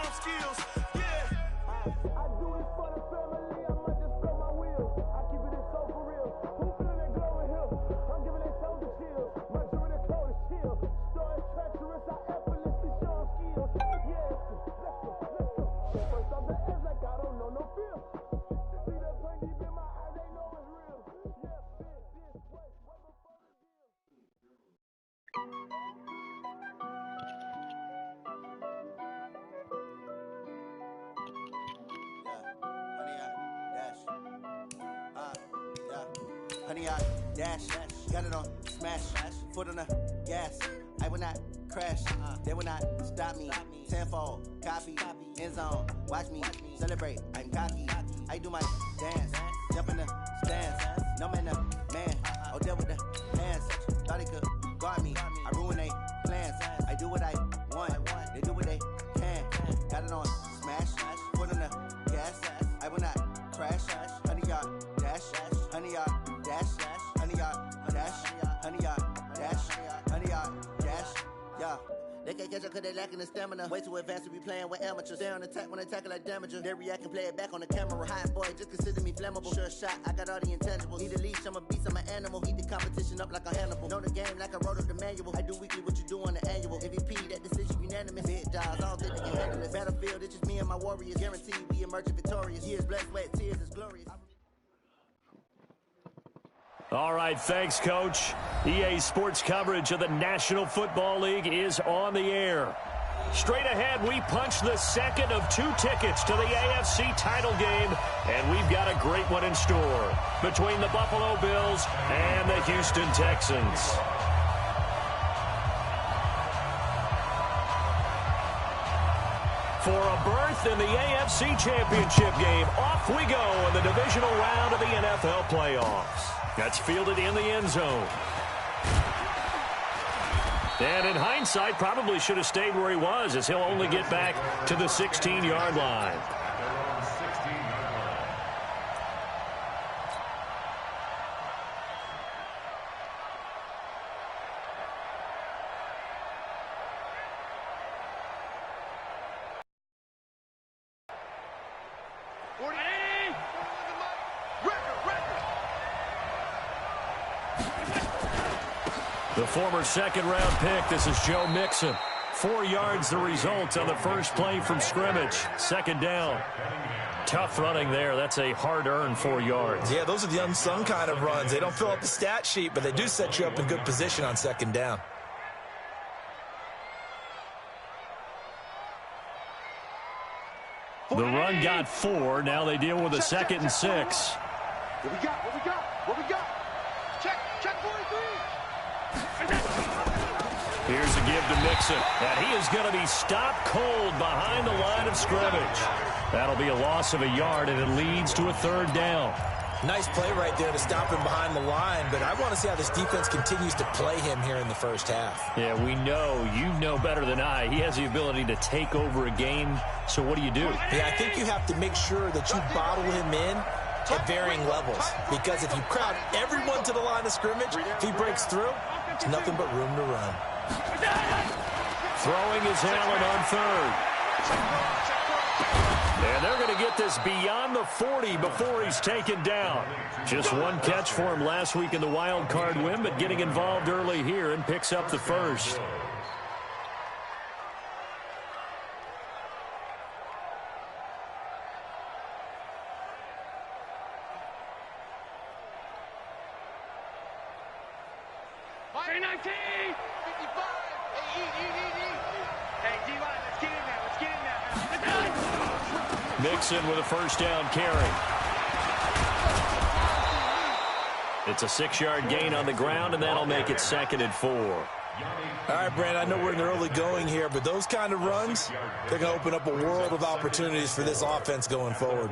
strong skills. Yeah. I do this for the family, I might just spell my wheels. I keep it in so for real. Who feeling that glowing hill? I'm giving that shoulder chill. My jewelry that cold is chill. Story treacherous, I effortlessly show them skills. Yeah, let's go. First off the edge like I don't know no fear. See that pain deep in my eyes, they know it's real. Yeah, this way, way before the Honey, I dash, got it on smash, foot on the gas. I will not crash, they will not stop me. Tenfold, copy, end zone, watch me celebrate. I'm cocky, I do my dance, jump in the stands. No man, the man, oh, deal with the hands. Thought he could guard me, I ruin they plans. I do what I want, they do what they can. Got it on smash, foot on the gas. I will not crash, honey, y'all dash, honey, y'all dash, honey, y'all dash, honey, y'all dash, honey, y'all dash, yeah. They can't catch up cause they lacking the stamina. Way too advanced to be playing with amateurs. Stay on attack when they tackle like damager. They react and play it back on the camera. Hot boy, just consider me flammable. Sure shot, I got all the intangibles. Need a leash, I'm a beast, I'm an animal. Heat the competition up like a Hannibal. Know the game like I wrote up the manual. I do weekly what you do on the annual. MVP, that decision unanimous. Big dogs, I don't think they can handle it. Battlefield, it's just me and my warriors. Guaranteed we emerge victorious. Years, blood, sweat, tears, is glorious. All right, thanks, Coach. EA Sports coverage of the National Football League is on the air. Straight ahead, we punch the second of 2 tickets to the AFC title game, and we've got a great one in store between the Buffalo Bills and the Houston Texans. For a berth in the AFC Championship game, off we go in the divisional round of the NFL playoffs. That's fielded in the end zone. And in hindsight, probably should have stayed where he was, as he'll only get back to the 16-yard line. The former second-round pick, this is Joe Mixon. 4 yards the result on the first play from scrimmage. Second down. Tough running there. That's a hard-earned 4 yards. Yeah, those are the unsung kind of runs. They don't fill up the stat sheet, but they do set you up in good position on second down. The run got 4. Now they deal with a second and 6. What we got? Check 43. Here's a give to Mixon, and he is going to be stopped cold behind the line of scrimmage. That'll be a loss of a yard, and it leads to a third down. Nice play right there to stop him behind the line, but I want to see how this defense continues to play him here in the first half. Yeah, we know, you know better than I, he has the ability to take over a game, so what do? Yeah, I think you have to make sure that you bottle him in at varying levels, because if you crowd everyone to the line of scrimmage, if he breaks through, it's nothing but room to run. Throwing is Allen on third. And they're going to get this beyond the 40 before he's taken down. Just one catch for him last week in the wild card win, but getting involved early here and picks up the first. Mixon with a first down carry. It's a 6-yard gain on the ground, and that'll make it 2nd and 4. All right, Brent, I know we're in the early going here, but those kind of runs, they're going to open up a world of opportunities for this offense going forward.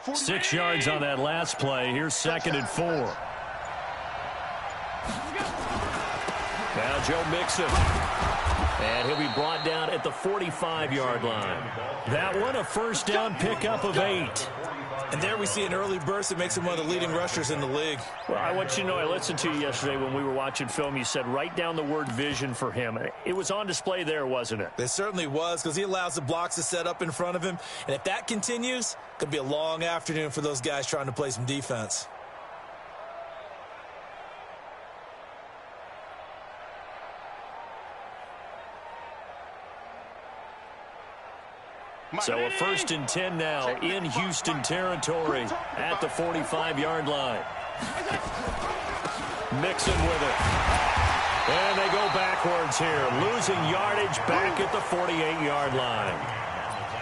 6 yards on that last play. Here's 2nd and 4. Now Joe Mixon. And he'll be brought down at the 45-yard line. That one a first down pickup of 8. And there we see an early burst that makes him one of the leading rushers in the league. Well, I want you to know, I listened to you yesterday when we were watching film. You said write down the word vision for him. It was on display there, wasn't it? It certainly was, because he allows the blocks to set up in front of him. And if that continues, it could be a long afternoon for those guys trying to play some defense. So a 1st and 10 now in Houston territory at the 45-yard line. Mixon with it. And they go backwards here, losing yardage back at the 48-yard line.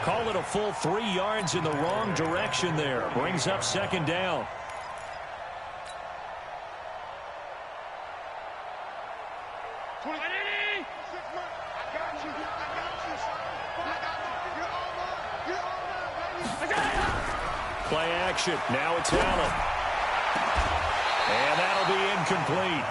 Call it a full 3 yards in the wrong direction there. Brings up 2nd down. Play action. Now it's Allen. And that'll be incomplete.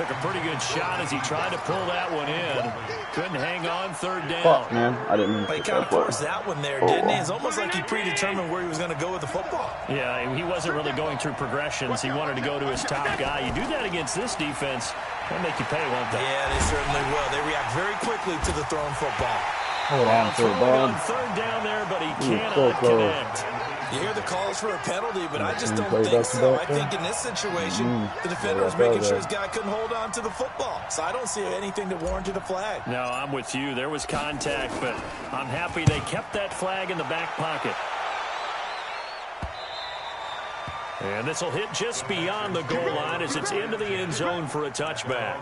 Took a pretty good shot as he tried to pull that one in. Couldn't hang on 3rd down. Fuck, man. I didn't mean to. He kind of forced that one there, didn't he? It's almost like he predetermined where he was going to go with the football. Yeah, he wasn't really going through progressions. He wanted to go to his top guy. You do that against this defense, they'll make you pay, won't they? Yeah, they certainly will. They react very quickly to the thrown football. Hold on to it, on bud. 3rd down there, but he cannot connect. You hear the calls for a penalty, but I just don't think so. I think in this situation, the defender was making sure his guy couldn't hold on to the football. So I don't see anything that warranted a flag. No, I'm with you. There was contact, but I'm happy they kept that flag in the back pocket. And this will hit just beyond the goal line as it's into the end zone for a touchback.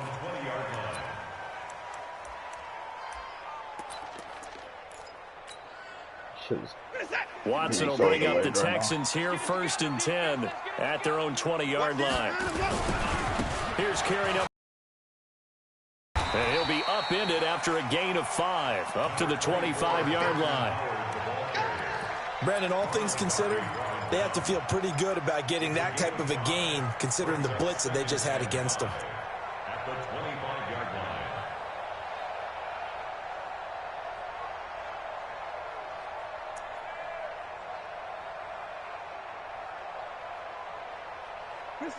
Watson will bring up the Texans here, 1st and 10 at their own 20-yard line. Here's carrying up. And he'll be upended after a gain of 5, up to the 25-yard line. Brandon, all things considered, they have to feel pretty good about getting that type of a gain, considering the blitz that they just had against them.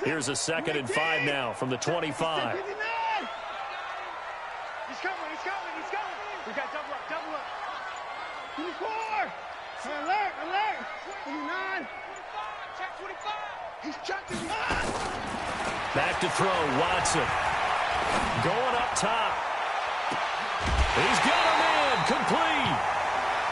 Here's a 2nd and 5 now from the 25. He's coming. We got double up. 24. Alert. 29. Check 25. He's checking. Back to throw, Watson. Going up top. He's got him in, complete.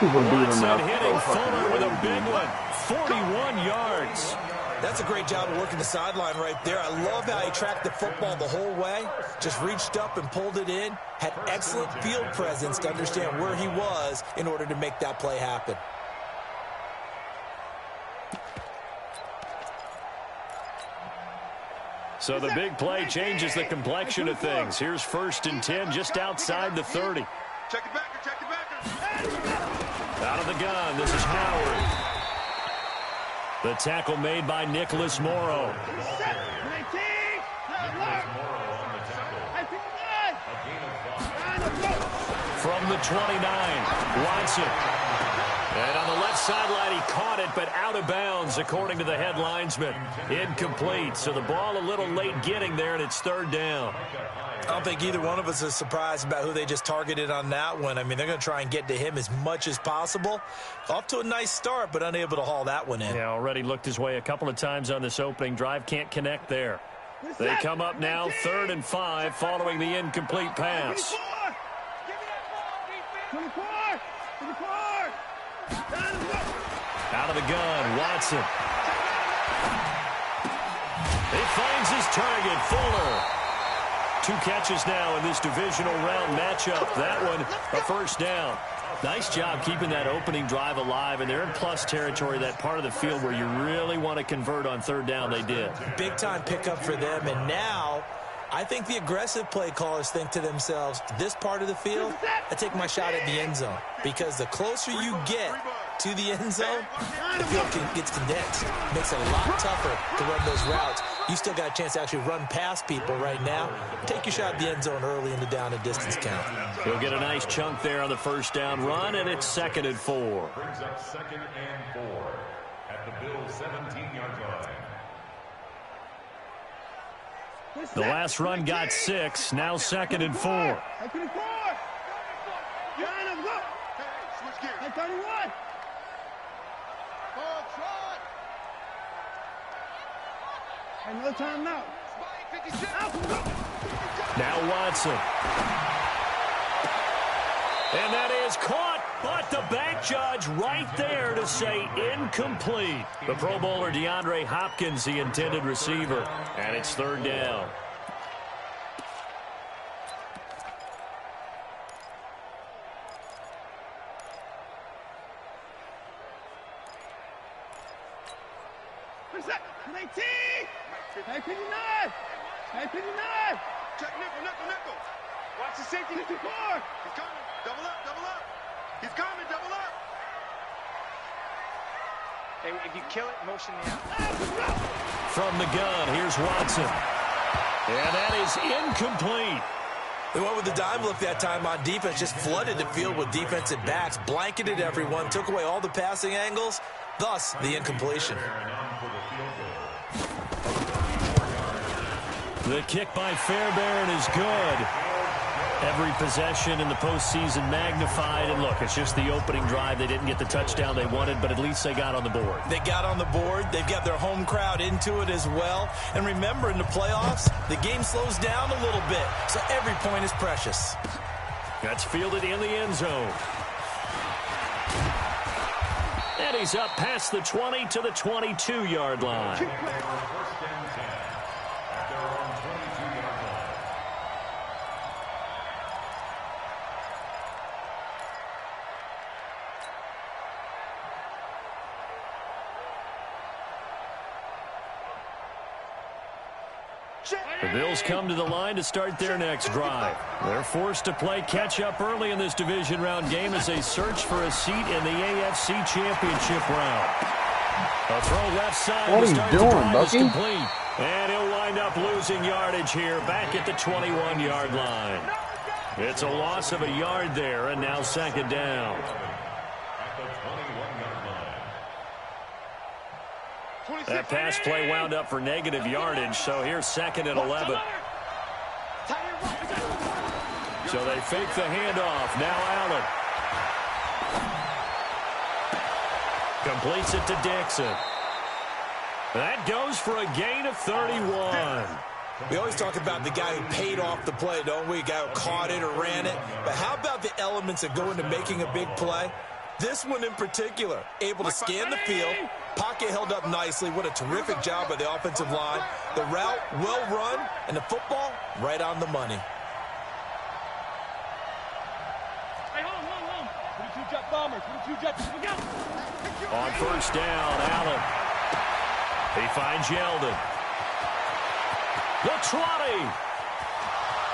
Watson hitting Fuller with a big one, 41 yards. That's a great job of working the sideline right there. I love how he tracked the football the whole way. Just reached up and pulled it in. Had excellent field presence to understand where he was in order to make that play happen. So the big play changes the complexion of things. Here's 1st and 10 just outside the 30. Check it back. Out of the gun, this is Howard. The tackle made by Nicholas Morrow. From the 29, Watson. And on the left sideline, he caught it, but out of bounds, according to the head linesman. Incomplete, so the ball a little late getting there, and it's 3rd down. I don't think either one of us is surprised about who they just targeted on that one. I mean, they're going to try and get to him as much as possible. Off to a nice start, but unable to haul that one in. Yeah, already looked his way a couple of times on this opening drive. Can't connect there. They come up now 3rd and 5 following the incomplete pass. 24. Out of the gun, Watson. He finds his target, Fuller. 2 catches now in this divisional round matchup. That one, a first down. Nice job keeping that opening drive alive, and they're in plus territory, that part of the field where you really want to convert on 3rd down. They did. Big-time pickup for them, and now I think the aggressive play callers think to themselves, this part of the field, I take my shot at the end zone, because the closer you get to the end zone, the field gets condensed. Makes it a lot tougher to run those routes. You still got a chance to actually run past people right now. Take your shot at the end zone early in the down and distance count. He'll get a nice chunk there on the first down run, and it's 2nd and 4. Brings up 2nd and 4 at the Bills' 17-yard line. The last run got 6. Now 2nd and 4. Hey, 24. Go. Switch gears. Hey, 31. Ball trot. Hey, no timeout. Spike 56. Now Watson. And that is caught, but the back judge right there to say incomplete. The Pro Bowler DeAndre Hopkins, the intended receiver, and it's 3rd down. Hey, 59! Hey, 59! Check nickel. Watch the safety. 54! He's coming. Double up. He's coming, double up. Hey, if you kill it, motion me out. From the gun, here's Watson. And that is incomplete. They went with the dime look that time on defense, just flooded the field with defensive backs, blanketed everyone, took away all the passing angles, thus the incompletion. The kick by Fairbairn is good. Every possession in the postseason magnified. And look, it's just the opening drive. They didn't get the touchdown they wanted, but at least they got on the board. They got on the board. They've got their home crowd into it as well. And remember, in the playoffs, the game slows down a little bit, so every point is precious. That's fielded in the end zone. And he's up past the 20 to the 22-yard line. The Bills come to the line to start their next drive. They're forced to play catch-up early in this division round game as they search for a seat in the AFC Championship round. A throw left side. What are you doing, Bucky? Complete. And he'll wind up losing yardage here back at the 21-yard line. It's a loss of a yard there, and now 2nd down. That pass play wound up for negative yardage, so here's 2nd and 11. So they fake the handoff. Now Allen. Completes it to Dixon. That goes for a gain of 31. We always talk about the guy who paid off the play, don't we? A guy who caught it or ran it. But how about the elements that go into making a big play? This one in particular, able to scan the field, pocket held up nicely. What a terrific job by the offensive line. The route well run, and the football right on the money. Hey, hold. 22 jet bombers. 22 jets. Here we go. On first down, Allen. He finds Yeldon. The 20.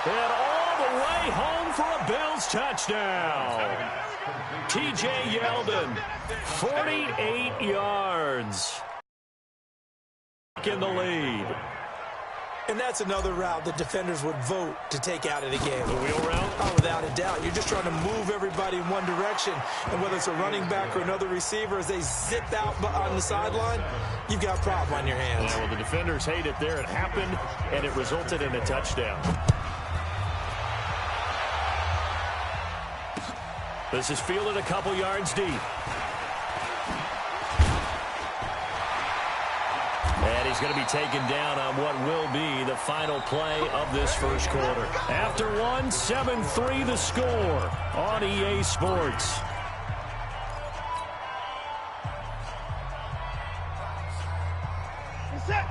And all the way home for a Bills touchdown. T.J. Yeldon, 48 yards. In the lead. And that's another route the defenders would vote to take out of the game. The wheel route? Oh, without a doubt. You're just trying to move everybody in one direction. And whether it's a running back or another receiver, as they zip out on the sideline, you've got a problem on your hands. Yeah, well, the defenders hate it there. It happened, and it resulted in a touchdown. This is fielded a couple yards deep. And he's going to be taken down on what will be the final play of this first quarter. After one, 7-3 the score on EA Sports.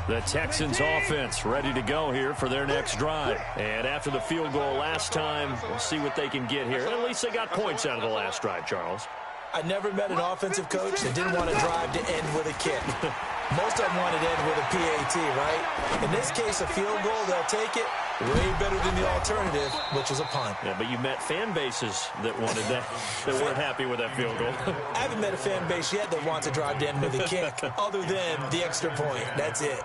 The Texans offense ready to go here for their next drive. And after the field goal last time, we'll see what they can get here. At least they got points out of the last drive, Charles. I never met an offensive coach that didn't want a drive to end with a kick. Most of them wanted to end with a PAT, right? In this case, a field goal, they'll take it. Way better than the alternative, which is a punt. Yeah, but you met fan bases that wanted that, that weren't happy with that field goal. I haven't met a fan base yet that wants to drive in with a kick, other than the extra point. That's it.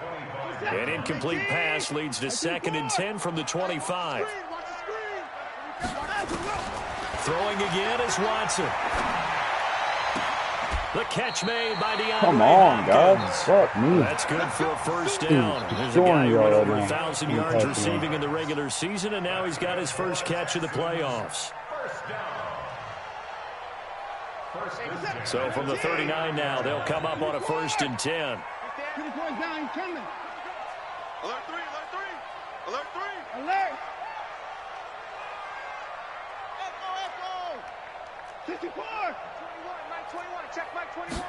An incomplete pass leads to 2nd and 10 from the 25. Throwing again is Watson. The catch made by DeAndre Come on, Hopkins. guys. Fuck me. That's good for a first down. Here's a destroying guy who y'all went right over now. 1,000 yards receiving in the regular season, and now he's got his first catch of the playoffs. So from the 39 now, they'll come up on a 1st and 10. Alert 3, alert 3, alert 3. Alert. Echo. 64. 21, Mike 21, check Mike 21.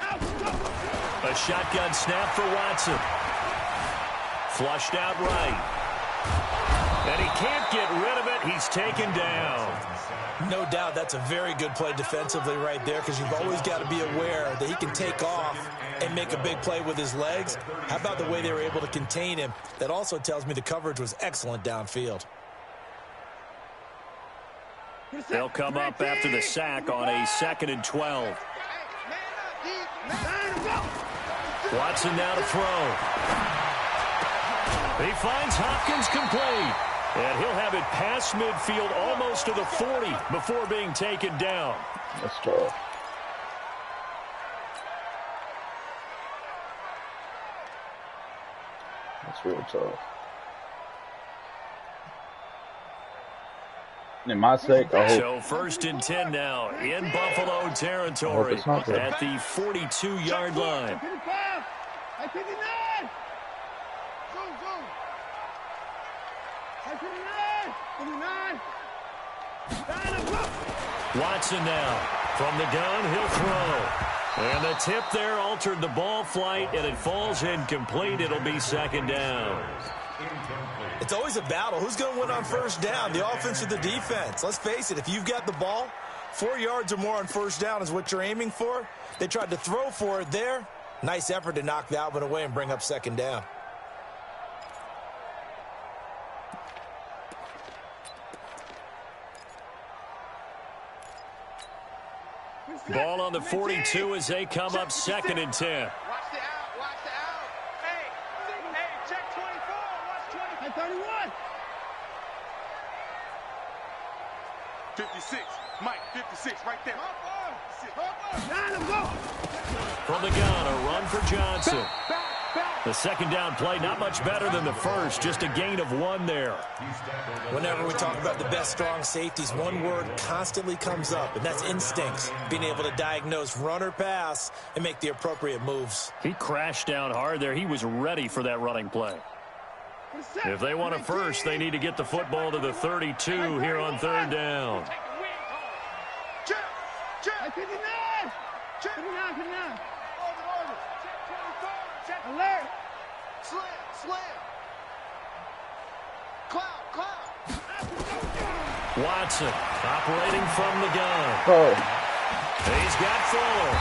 A shotgun snap for Watson. Flushed out right. And he can't get rid of it. He's taken down. No doubt that's a very good play defensively right there, because you've always got to be aware that he can take off and make a big play with his legs. How about the way they were able to contain him? That also tells me the coverage was excellent downfield. They'll come up after the sack on a 2nd and 12. Watson now to throw. He finds Hopkins complete. And he'll have it past midfield almost to the 40 before being taken down. That's tough. That's real tough. In my sake, I hope. So 1st and 10 now in Buffalo territory at the 42-yard line. Watson now from the gun, he'll throw. And the tip there altered the ball flight, and it falls incomplete. It'll be 2nd down. It's always a battle. Who's going to win on 1st down, the offense or the defense? Let's face it, if you've got the ball, 4 yards or more on 1st down is what you're aiming for. They tried to throw for it there. Nice effort to knock that one away and bring up 2nd down. Ball on the 42 as they come up 2nd and 10. Watch the out, watch the out. Hey, check 24, watch 31. 56, Mike, 56, right there. From the gun, a run for Johnson. The 2nd down play, not much better than the first, just a gain of 1 there. Whenever we talk about the best strong safeties, one word constantly comes up, and that's instincts. Being able to diagnose run or pass and make the appropriate moves. He crashed down hard there. He was ready for that running play. If they want a first, they need to get the football to the 32 here on 3rd down. Check 59. Check 59. Alert. Slam. Cloud. Watson operating from the gun. Oh, He's got Fuller.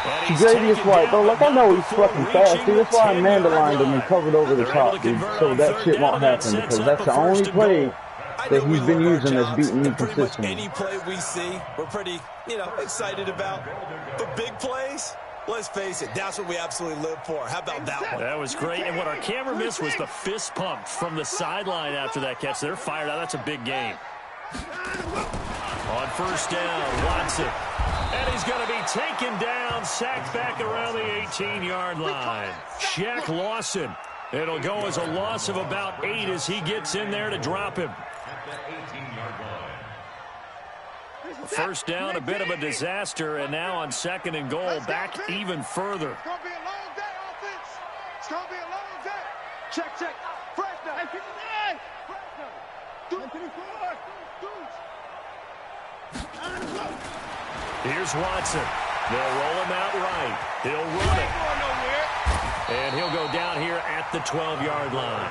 And he's Xavier's taken right, down, though. Like, but I know not he's before fucking fast. See, reaching that's why I the man-aligned 10-yard him and line. covered over the They're top, able to dude. convert So on that 3rd shit down, won't and that happen, sets because up that's a the only 1st and play goal. that he's been using that's Jobs, beating me and pretty much consistently. any play we see, we're pretty, excited about. The big plays, let's face it, that's what we absolutely live for. How about that one? That was great. And what our camera missed was the fist pump from the sideline after that catch. They're fired out. That's a big game. On 1st down, Watson. And he's going to be taken down, sacked back around the 18-yard line. Shaq Lawson. It'll go as a loss of about 8 as he gets in there to drop him. 1st down, a bit of a disaster, and now on 2nd and goal, back even further. It's going to be a long day, offense. It's going to be a long day. Check. Fresno. 59. Fresno. 24. Here's Watson. They'll roll him out right. He'll run it. And he'll go down here at the 12-yard line.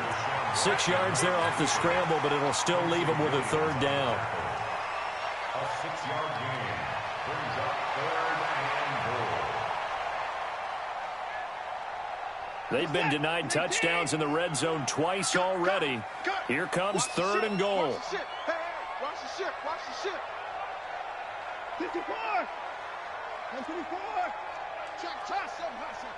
6 yards there off the scramble, but it'll still leave him with a 3rd down. A 6-yard gain brings up 3rd and goal. They've been denied touchdowns in the red zone twice already. Here comes 3rd and goal. Watch the ship. Hey, hey, watch the ship. Watch the ship. 54. 124. Check, 7, hot second.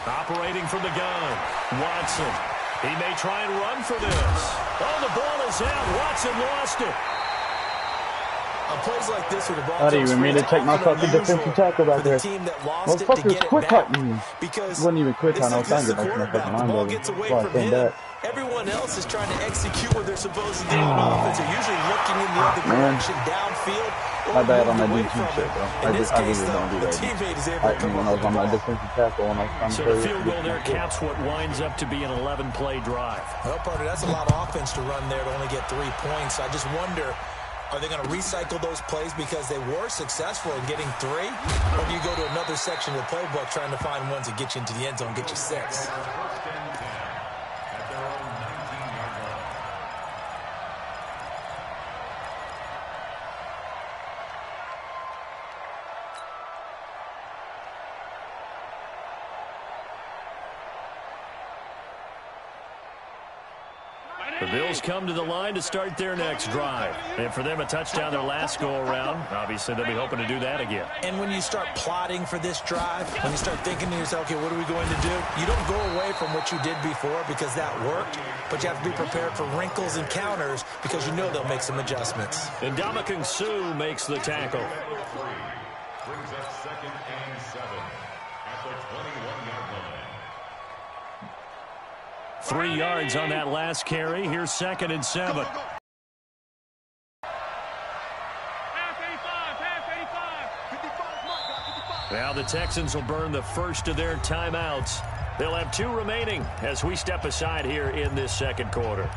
Operating from the gun, Watson. He may try and run for this. Oh, the ball is out. Watson lost it. On plays like this where the ball I didn't even mean to take my fucking defensive tackle back there. Motherfuckers quit cutting me. Because Wasn't even quit this time. I was trying to get back to my fucking line. the ball gets away from him. Everyone else is trying to execute what they're supposed to do on offense. They're usually looking in the other direction, downfield. My bad on that DT shit, bro. I really Case, don't do the that. teammate is able to come When I was on my defensive tackle, when I was trying to So the field goal there caps what winds up to be an 11-play drive. Well, partner, that's a lot of offense to run there to only get 3 points. I just wonder, are they going to recycle those plays because they were successful in getting 3? Or do you go to another section of the playbook trying to find ones that get you into the end zone, get you 6? The Bills come to the line to start their next drive. And for them, a touchdown their last go-around. Obviously, they'll be hoping to do that again. And when you start plotting for this drive, when you start thinking to yourself, okay, what are we going to do? You don't go away from what you did before because that worked, but you have to be prepared for wrinkles and counters because you know they'll make some adjustments. And Ndamukong Suh makes the tackle. Brings up 2nd and 7 at the 21-yard line. 3 yards on that last carry. Here's 2nd and 7. Now the Texans will burn the first of their timeouts. They'll have 2 remaining as we step aside here in this second quarter.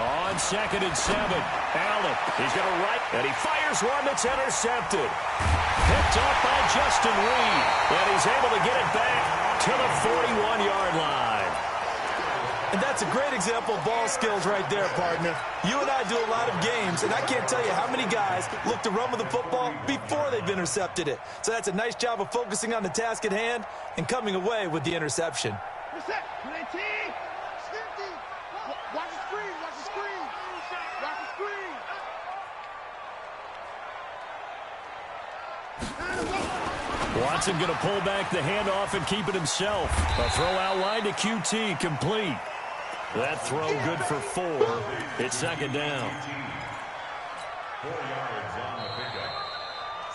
On 2nd and 7, Allen, he's going to right, and he fires one that's intercepted. Picked off by Justin Reed, and he's able to get it back to the 41-yard line. And that's a great example of ball skills right there, partner. You and I do a lot of games, and I can't tell you how many guys look to run with the football before they've intercepted it. So that's a nice job of focusing on the task at hand and coming away with the interception. Watch the screen. Watch the screen. Watch the screen. Watson going to pull back the handoff and keep it himself. A throw out wide to QT, complete. That throw good for 4. It's 2nd down. 4 yards on the pickup.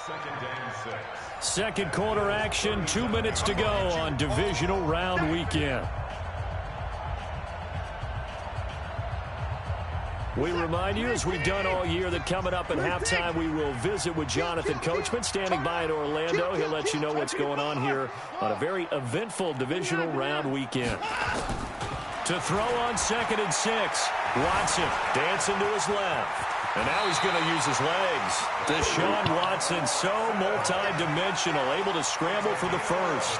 2nd and 6. Second quarter action, 2 minutes to go on Divisional Round Weekend. We remind you, as we've done all year, that coming up at halftime, we will visit with Jonathan Coachman, standing by in Orlando. He'll let you know what's going on here on a very eventful Divisional Round Weekend. To throw on 2nd and 6, Watson dancing to his left. And now he's going to use his legs. Deshaun Watson, so multi-dimensional, able to scramble for the first.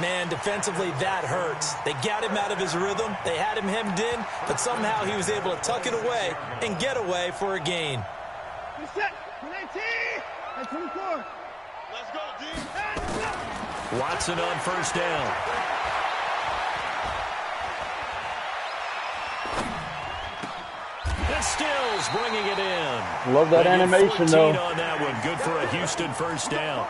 Man, defensively, that hurts. They got him out of his rhythm. They had him hemmed in, but somehow he was able to tuck it away and get away for a gain. Reset. 19 and 24. Let's go, D. Watson on first down. And Stills bringing it in. Love that animation, though. On that one, good for a Houston first down.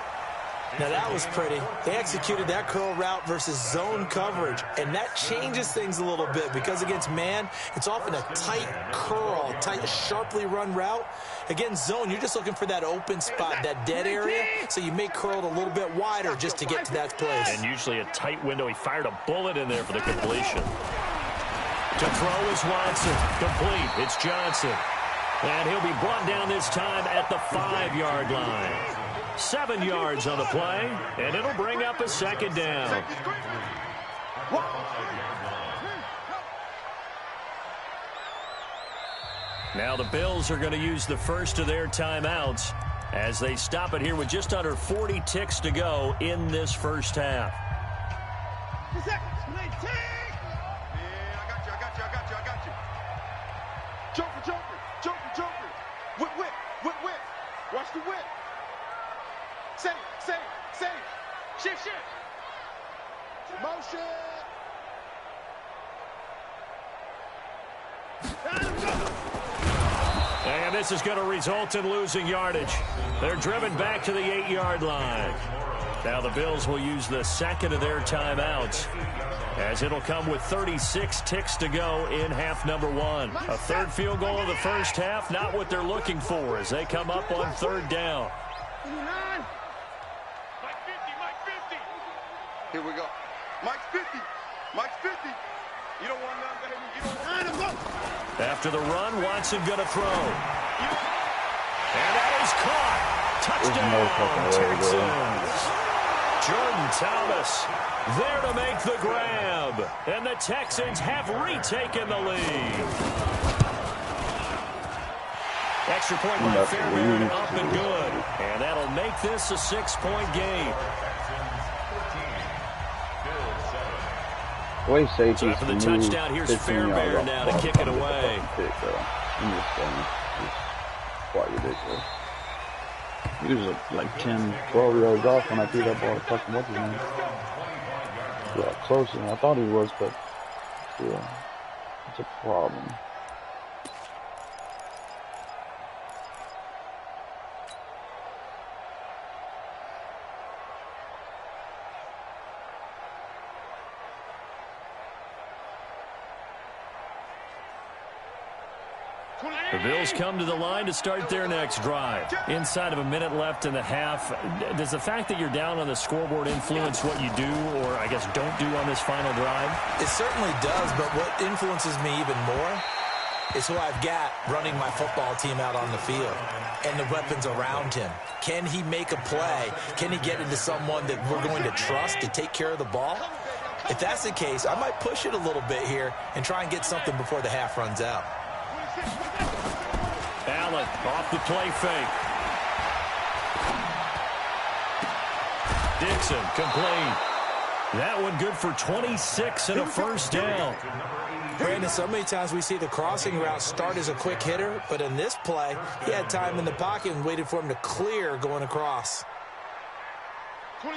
Now, that was pretty. They executed that curl route versus zone coverage, and that changes things a little bit because against man, it's often a tight curl, tight, sharply run route. Against zone, you're just looking for that open spot, that dead area, so you may curl it a little bit wider just to get to that place. And usually a tight window. He fired a bullet in there for the completion. To throw is Watson. Complete. It's Johnson. And he'll be brought down this time at the 5-yard line. 7 yards on the play, and it'll bring up a second down. Now the Bills are going to use the first of their timeouts as they stop it here with just under 40 ticks to go in this first half. Yeah, I got you. Jumper. Whip. Watch the whip. Save. Shift. Motion. And this is going to result in losing yardage. They're driven back to the 8-yard line. Now the Bills will use the second of their timeouts, as it'll come with 36 ticks to go in half number 1. A third field goal in the first half, not what they're looking for as they come up on third down. Mike 50. Here we go. Mike's 50. You don't want none, baby. You don't want none. After the run, Watson going to throw. And that is caught. Touchdown, Texans. Jordan Thomas there to make the grab. And the Texans have retaken the lead. Extra point by Fairbairn, up and good. And that'll make this a 6-point game. So after the touchdown, here's Fairbairn now to kick it away. Quite ridiculous. He was like 10, 12 yards off when I threw that ball to fucking what's his name. Yeah, closer than I thought he was, but yeah, it's a problem. The Bills come to the line to start their next drive. Inside of a minute left in the half, does the fact that you're down on the scoreboard influence what you do, or I guess don't do on this final drive? It certainly does, but what influences me even more is who I've got running my football team out on the field and the weapons around him. Can he make a play? Can he get into someone that we're going to trust to take care of the ball? If that's the case, I might push it a little bit here and try and get something before the half runs out. Allen off the play fake. Dixon complete. That one good for 26 and a first down. Brandon, so many times we see the crossing route start as a quick hitter, but in this play, he had time in the pocket and waited for him to clear going across. 20.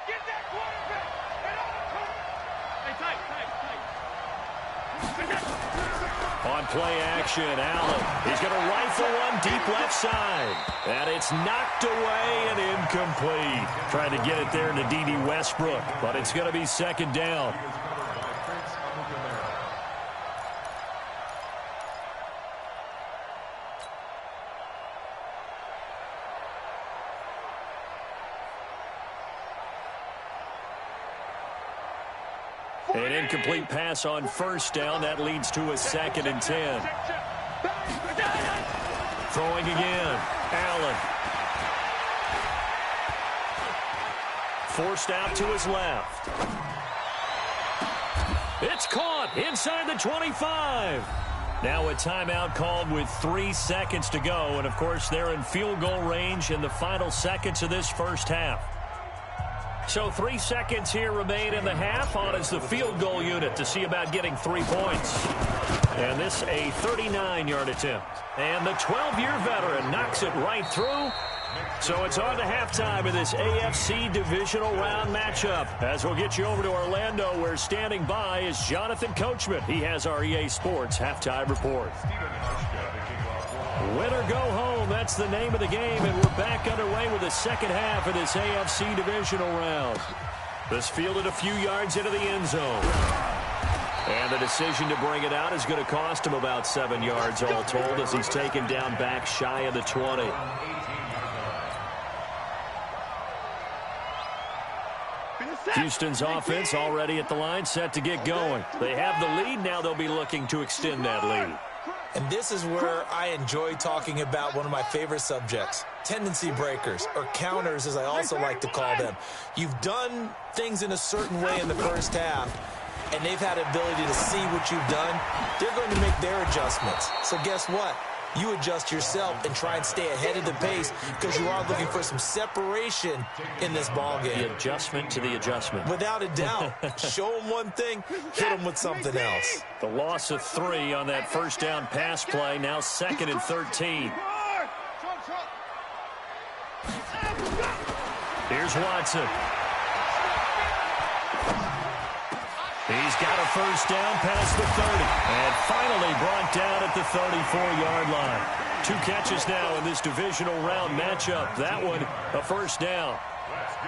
Get that quarterback. Hey, tight. On play action, Allen. He's going to rifle one deep left side. And it's knocked away and incomplete. Trying to get it there to D.D. Westbrook, but it's going to be second down. An incomplete pass on first down. That leads to a 2nd and 10. Throwing again. Allen. Forced out to his left. It's caught inside the 25. Now a timeout called with 3 seconds to go. And, of course, they're in field goal range in the final seconds of this first half. So 3 seconds here remain in the half. On is the field goal unit to see about getting 3 points. And this a 39-yard attempt. And the 12-year veteran knocks it right through. So it's on to halftime in this AFC Divisional Round matchup. As we'll get you over to Orlando, where standing by is Jonathan Coachman. He has our EA Sports halftime report. Win or go home, that's the name of the game, and we're back underway with the second half of this AFC Divisional Round. This fielded a few yards into the end zone. And the decision to bring it out is going to cost him about 7 yards all told, as he's taken down back shy of the 20. Houston's offense already at the line, set to get going. They have the lead, now they'll be looking to extend that lead. And this is where I enjoy talking about one of my favorite subjects, tendency breakers, or counters as I also like to call them. You've done things in a certain way in the first half, and they've had the ability to see what you've done. They're going to make their adjustments. So guess what? You adjust yourself and try and stay ahead of the pace because you are looking for some separation in this ball game. The adjustment to the adjustment. Without a doubt. Show them one thing, hit them with something else. The loss of 3 on that first down pass play, now 2nd and 13. Here's Watson. He's got a first down past the 30. And finally brought down at the 34-yard line. 2 catches now in this divisional round matchup. That one, a first down.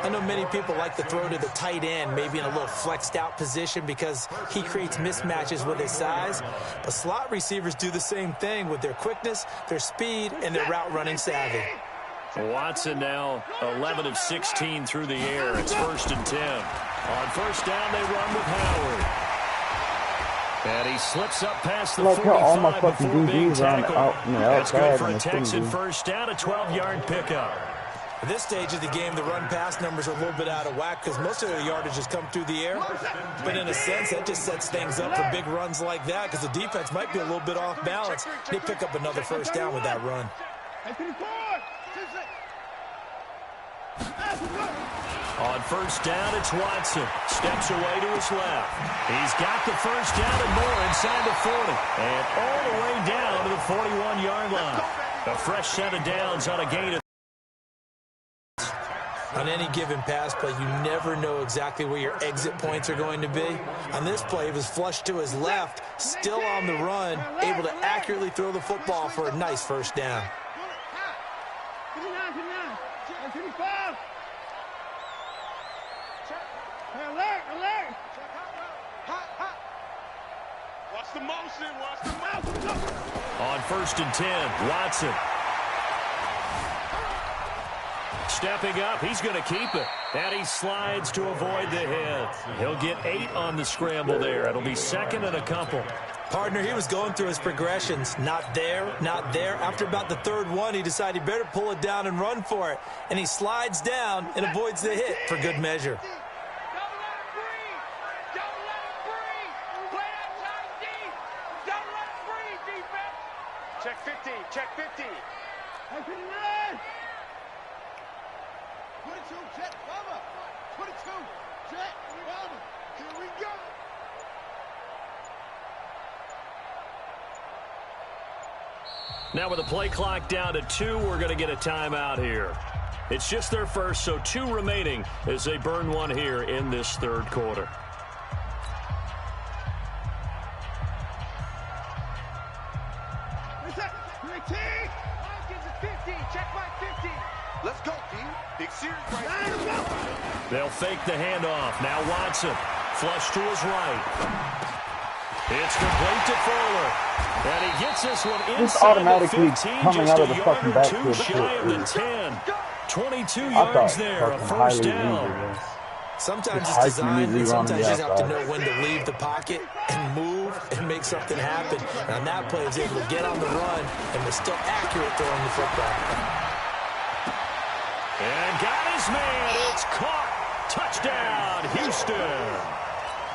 I know many people like to throw to the tight end, maybe in a little flexed out position because he creates mismatches with his size. But slot receivers do the same thing with their quickness, their speed, and their route running savvy. Watson now 11 of 16 through the air. It's 1st and 10. On first down, they run with Howard. And he slips up past the 45 before being tackled. That's good for a Texan first down, a 12-yard pickup. At this stage of the game, the run-pass numbers are a little bit out of whack because most of the yardage has come through the air. But in a sense, that just sets things up for big runs like that because the defense might be a little bit off balance. They pick up another first down with that run. On first down, it's Watson. Steps away to his left. He's got the first down and more inside the 40. And all the way down to the 41-yard line. A fresh set of downs on a gain of. On any given pass play, you never know exactly where your exit points are going to be. On this play, it was flushed to his left, still on the run, able to accurately throw the football for a nice first down. Watch the motion, watch the motion. On 1st and 10, Watson. Stepping up, he's going to keep it. And he slides to avoid the hit. He'll get 8 on the scramble there. It'll be 2nd and a couple. Partner, he was going through his progressions. Not there, not there. After about the 3rd one, he decided he better pull it down and run for it. And he slides down and avoids the hit for good measure. Check 50, check 50. 22, jet, bomber. 22, jet, bomber. Here we go. Now with the play clock down to 2, we're going to get a timeout here. It's just their first, so 2 remaining as they burn one here in this 3rd quarter. Let's go, team. Big series right. They'll fake the handoff. Now Watson. Flush to his right. It's complete to Fuller. And he gets this one inside the 15, coming out of the fucking just a backfield. yard or 2 shy of the 10. 22 yards there, a first down. Sometimes it's designed, and sometimes you just have to know when to leave the pocket and move and make something happen. And on that play, he was able to get on the run and was still accurate throwing the football. And got his man. It's caught. Touchdown, Houston.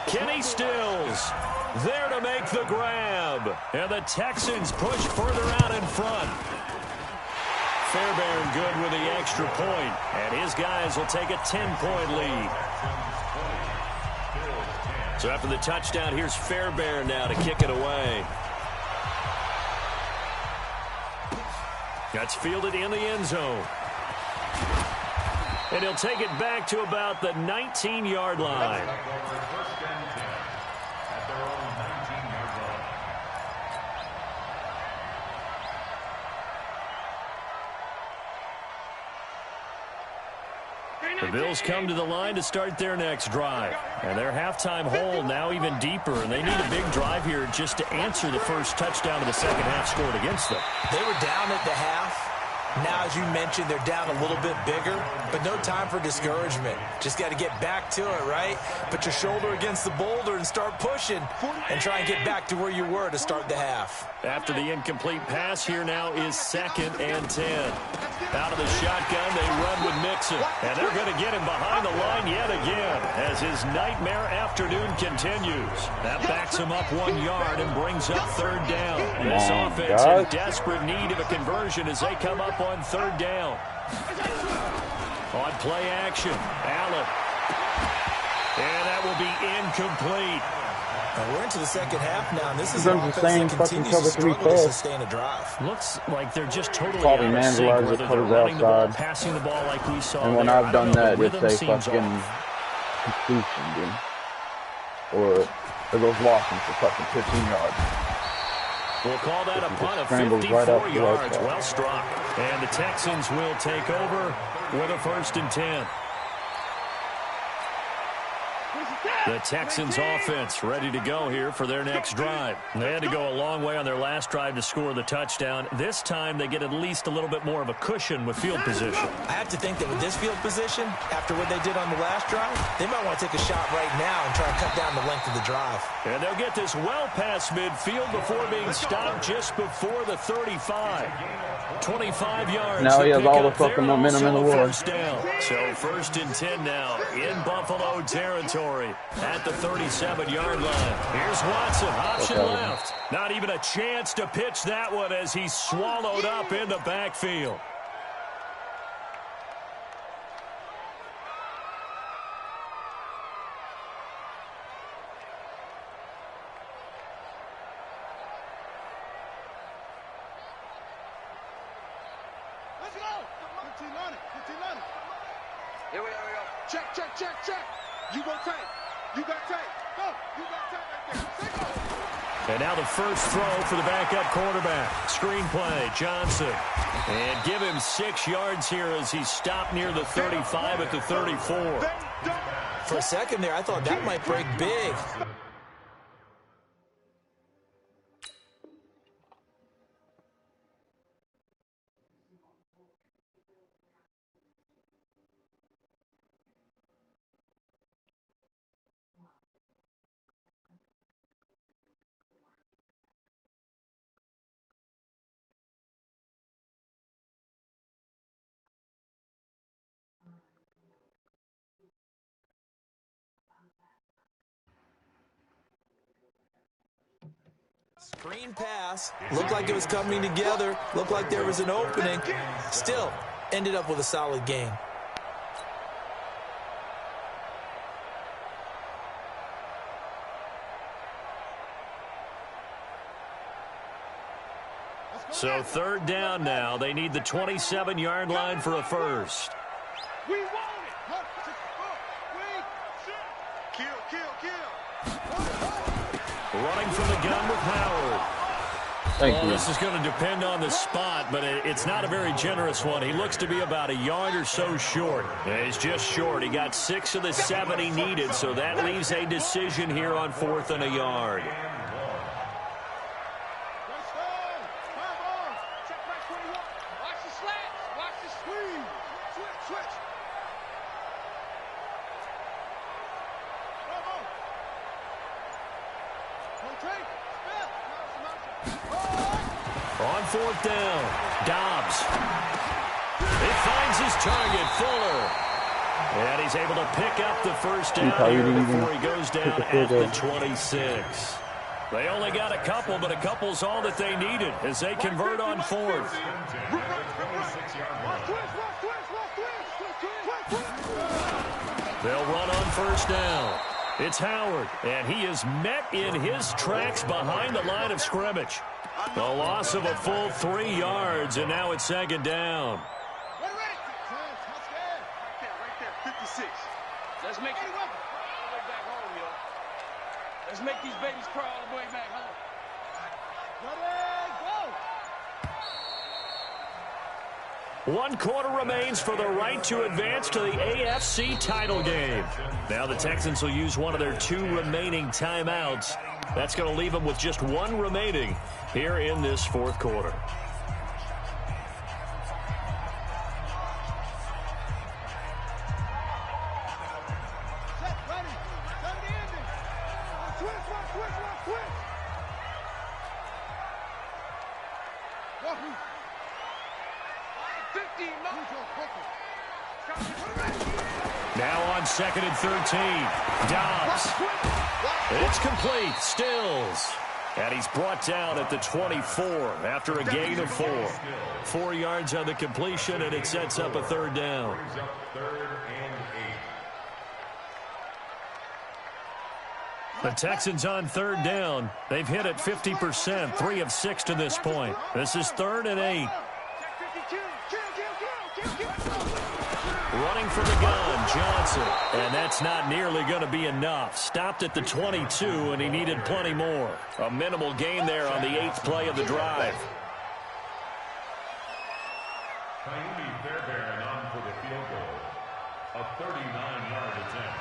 Kenny Stills there to make the grab. And the Texans push further out in front. Fairbairn good with the extra point. And his guys will take a 10-point lead. So after the touchdown, here's Fairbairn now to kick it away. That's fielded in the end zone. And he'll take it back to about the 19-yard line. The Bills come to the line to start their next drive. And their halftime hole now even deeper. And they need a big drive here just to answer the first touchdown of the second half scored against them. They were down at the half. Now, as you mentioned, they're down a little bit bigger, but no time for discouragement. Just got to get back to it, right? Put your shoulder against the boulder and start pushing and try and get back to where you were to start the half. After the incomplete pass, here now is 2nd and 10. Out of the shotgun, they run with Mixon, and they're going to get him behind the line yet again as his nightmare afternoon continues. That backs him up 1 yard and brings up 3rd down. This offense in desperate need of a conversion as they come up on 3rd down. On play action, Allen. And that will be incomplete. And we're into the second half now, and this is He's an done the offense same that fucking continues to cover 3 struggle to pass. sustain a drive. Looks like they're just totally Probably out of sync, man-wise, whether it they're covers running the ball, outside. passing the ball like we saw And when there. I've I don't done know, that, the it's rhythm a seems fucking off. completion, dude. Or it goes walking for fucking 15 yards. We'll call that a punt of scrambles 54 right up the yards. outside. Well struck. And the Texans will take over with a 1st and 10. The Texans offense ready to go here for their next drive. They had to go a long way on their last drive to score the touchdown. This time they get at least a little bit more of a cushion with field position. I have to think that with this field position, after what they did on the last drive, they might want to take a shot right now and try and cut down the length of the drive. And they'll get this well past midfield before being stopped just before the 35. 25 yards. Now he has all the there, fucking and momentum in the also a world. 1st down. So 1st and 10 now in Buffalo territory at the 37-yard line. Here's Watson, option left. Not even a chance to pitch that one as he's swallowed up in the backfield. Let's go. 15 on it. 15 on it. Here we go. Check, check, check, check. You go tight. You got tight. Go. You got tight right there. Say go. And now the first throw for the backup quarterback. Screen play, Johnson. And give him 6 yards here as he stopped near the 35 at the 34. For a second there, I thought that might break big. Screen pass. Looked like it was coming together. Looked like there was an opening. Still, ended up with a solid game. So 3rd down now. They need the 27-yard line for a first. We want it. Kill, kill, kill. Running from the gun with Howard. Thank you. This is going to depend on the spot, but it's not a very generous one. He looks to be about a yard or so short. Yeah, he's just short. He got 6 of the 7 he needed, so that leaves a decision here on 4th and a yard. On 4th down, Dobbs. He finds his target, Fuller. And he's able to pick up the first down here before he goes down at the 26. They only got a couple, but a couple's all that they needed as they convert on 4th. They'll run on 1st down. It's Howard, and he is met in his tracks behind the line of scrimmage. The loss of a full 3 yards, and now it's 2nd down. Right there, 56. Let's make it all the way back home, yo. Let's make these babies cry all the way back home. Ready, go. 1 quarter remains for the right to advance to the AFC title game. Now the Texans will use one of their 2 remaining timeouts. That's going to leave them with just 1 remaining here in this 4th quarter. Now on 2nd and 13. Dobbs. It's complete. Stills. And he's brought down at the 24 after a gain of 4. 4 yards on the completion, and it sets up a 3rd down. The Texans on 3rd down. They've hit it 50%, 3 of 6 to this point. This is 3rd and 8. Running for the gun, Johnson. And that's not nearly going to be enough. Stopped at the 22, and he needed plenty more. A minimal gain there on the 8th play of the drive. Fairbairn on for the field goal. A 39-yard attempt.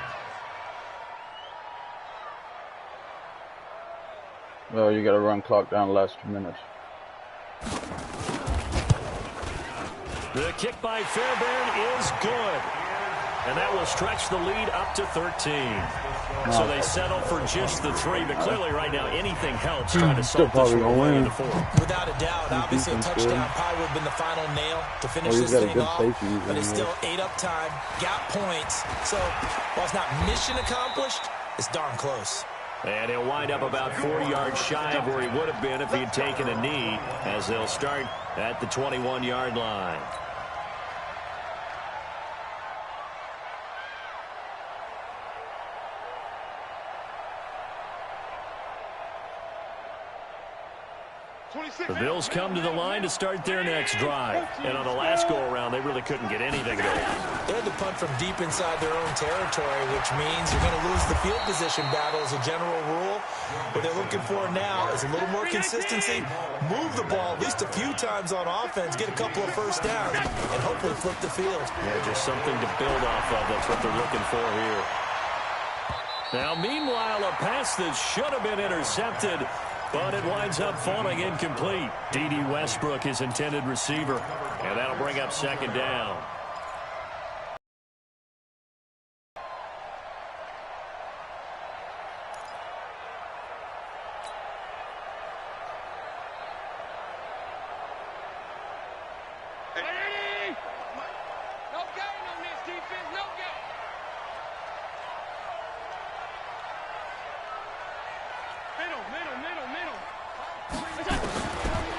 Well, you got to run clock down the last 2 minutes. The kick by Fairbairn is good. And that will stretch the lead up to 13. So they settle for just the 3, but clearly right now anything helps trying to solve this away in the 4th. Without a doubt, obviously a touchdown probably would have been the final nail to finish this thing off. But it's still 8 up time, got points. So while it's not mission accomplished, it's darn close. And he'll wind up about 4 yards shy of where he would have been if he had taken a knee, as they'll start at the 21-yard line. The Bills come to the line to start their next drive. And on the last go-around, they really couldn't get anything going. They had to punt from deep inside their own territory, which means you're going to lose the field position battle as a general rule. What they're looking for now is a little more consistency, move the ball at least a few times on offense, get a couple of first downs, and hopefully flip the field. Yeah, just something to build off of. That's what they're looking for here. Now, meanwhile, a pass that should have been intercepted, but it winds up falling incomplete. D.D. Westbrook, his intended receiver. And that'll bring up 2nd down. No gain on this defense, no gain. Middle.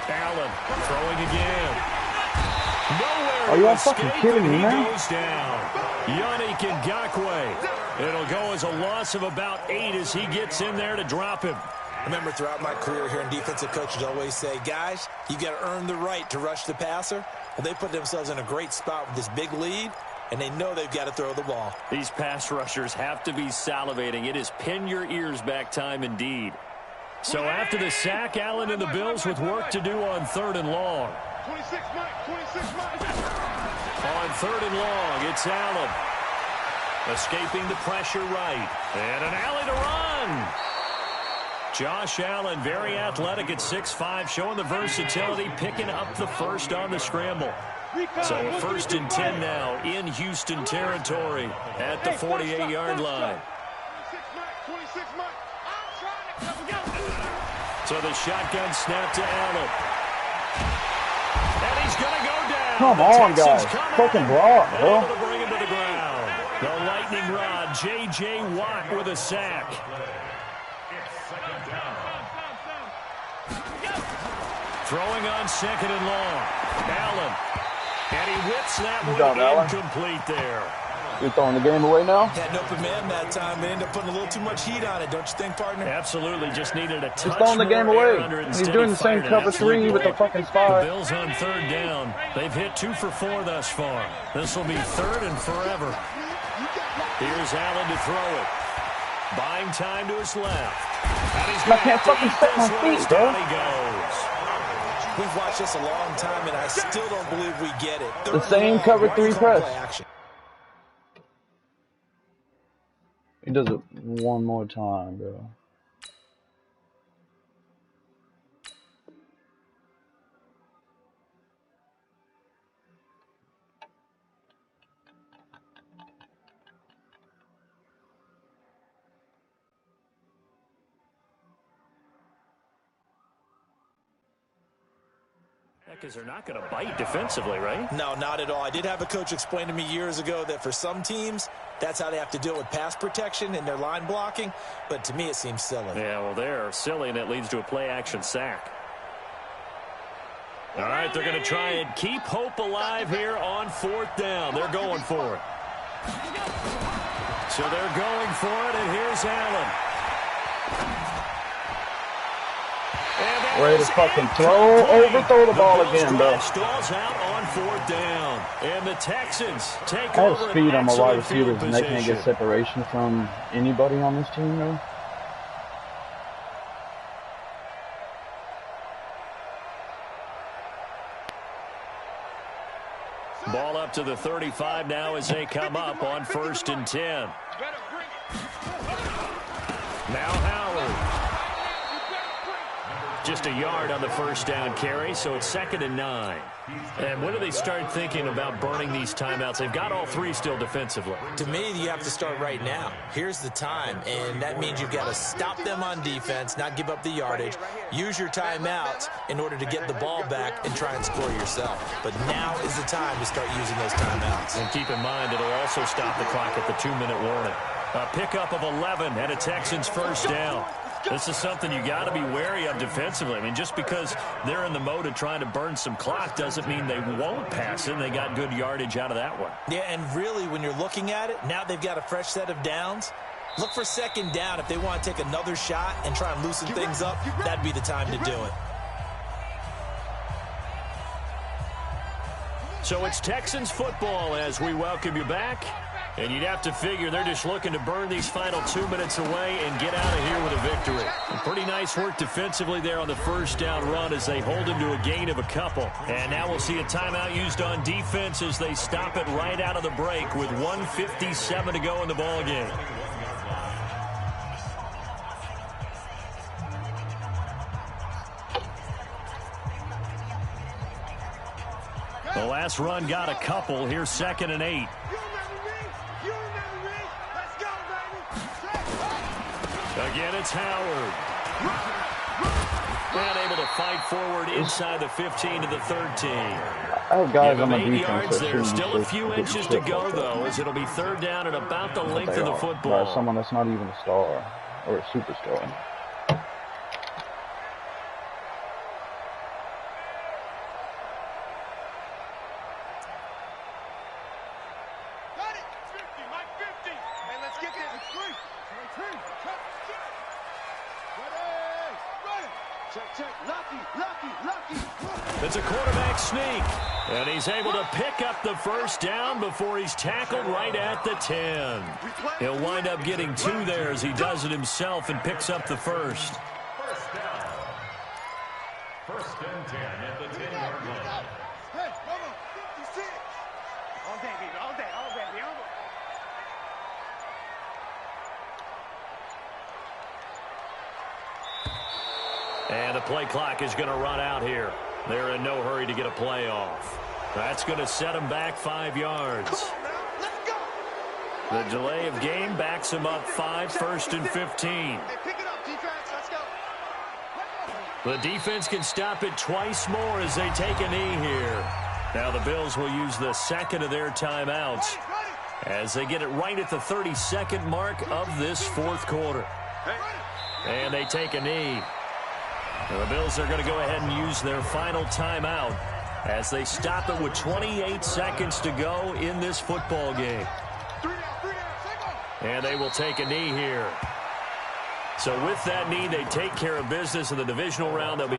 Allen throwing again. Nowhere Are you all to fucking escape, kidding and me, he man? goes down. Yannick Ngakoue. It'll go as a loss of about 8 as he gets in there to drop him. Remember, throughout my career here in defensive coaches always say, guys, you got to earn the right to rush the passer. Well, they put themselves in a great spot with this big lead, and they know they've got to throw the ball. These pass rushers have to be salivating. It is pin your ears back time indeed. So after the sack, Allen and the Bills with work to do on 3rd and long. 26 Mike. On 3rd and long, it's Allen. Escaping the pressure right. And an alley to run. Josh Allen, very athletic at 6'5", showing the versatility, picking up the first on the scramble. So 1st and 10 now in Houston territory at the 48-yard line. 26 Mike. I'm trying to go. So the shotgun snap to Allen. And he's going to go down. Come on, guys. Fucking block, bro. Able to bring him to the ground. The lightning rod, J.J. Watt with a sack. Throwing on 2nd and long. Allen. And he whips that one incomplete there. You're throwing the game away now? Had an open man that time. They ended up putting a little too much heat on it, don't you think, partner? Absolutely. Just needed a touch. He's throwing the game away. He's doing the same cover 3 with the fucking spy. The Bills on 3rd down. They've hit 2 for 4 thus far. This will be 3rd and forever. Here's Allen to throw it. Buying time to his left. And he's I can't fucking set my feet, bro. Down he goes. We've watched this a long time, and I still don't believe we get it. The same cover 3 press. Action. He does it one more time, bro. Because they're not going to bite defensively, right? No, not at all. I did have a coach explain to me years ago that for some teams, that's how they have to deal with pass protection and their line blocking. But to me, it seems silly. Yeah, well, they're silly, and it leads to a play-action sack. All right, they're going to try and keep hope alive here on 4th down. They're going for it. So they're going for it, and here's Allen. Ready to fucking overthrow the ball again, bro. Stalls out on 4th down, and the Texans take I have over. speed on my wide excellent receivers, and they can't get separation from anybody on this team, though. Ball up to the 35 now as they come up on 1st and 10. Now Howard. Just a yard on the 1st down carry, so it's 2nd and 9. And when do they start thinking about burning these timeouts? They've got all 3 still defensively. To me, you have to start right now. Here's the time, and that means you've got to stop them on defense, not give up the yardage, use your timeouts in order to get the ball back and try and score yourself. But now is the time to start using those timeouts. And keep in mind, it'll also stop the clock at the 2-minute warning. A pickup of 11 and a Texans 1st down. This is something you got to be wary of defensively. I mean, just because they're in the mode of trying to burn some clock doesn't mean they won't pass it. They got good yardage out of that one. Yeah, and really, when you're looking at it, now they've got a fresh set of downs. Look for 2nd down. If they want to take another shot and try and loosen things up, that'd be the time to do it. So it's Texans football as we welcome you back. And you'd have to figure they're just looking to burn these final 2 minutes away and get out of here with a victory. And pretty nice work defensively there on the 1st down run as they hold him to a gain of a couple. And now we'll see a timeout used on defense as they stop it right out of the break with 1:57 to go in the ballgame. The last run got a couple. Here's 2nd and 8. Again, it's Howard. And able to fight forward inside the 15 to the 13. I have guys on my 8 defense yards that there. Still a shouldn't few get inches to go, like though, as it'll be 3rd down and about the length they of the are. football. By someone that's not even a star or a superstar. It's a quarterback sneak, and he's able to pick up the 1st down before he's tackled right at the 10. He'll wind up getting 2 there as he does it himself and picks up the 1st. 1st down. 1st and 10 at the 10-yard line. Hey, come on, 56. All day, baby, all day, all day, baby. And the play clock is going to run out here. They're in no hurry to get a play off. That's going to set them back 5 yards. The delay of game backs them up 5, 1st and 15. The defense can stop it twice more as they take a knee here. Now the Bills will use the 2nd of their timeouts as they get it right at the 32nd mark of this 4th quarter. And they take a knee. And the Bills are going to go ahead and use their final timeout as they stop it with 28 seconds to go in this football game. And they will take a knee here. So with that knee, they take care of business in the divisional round. They'll be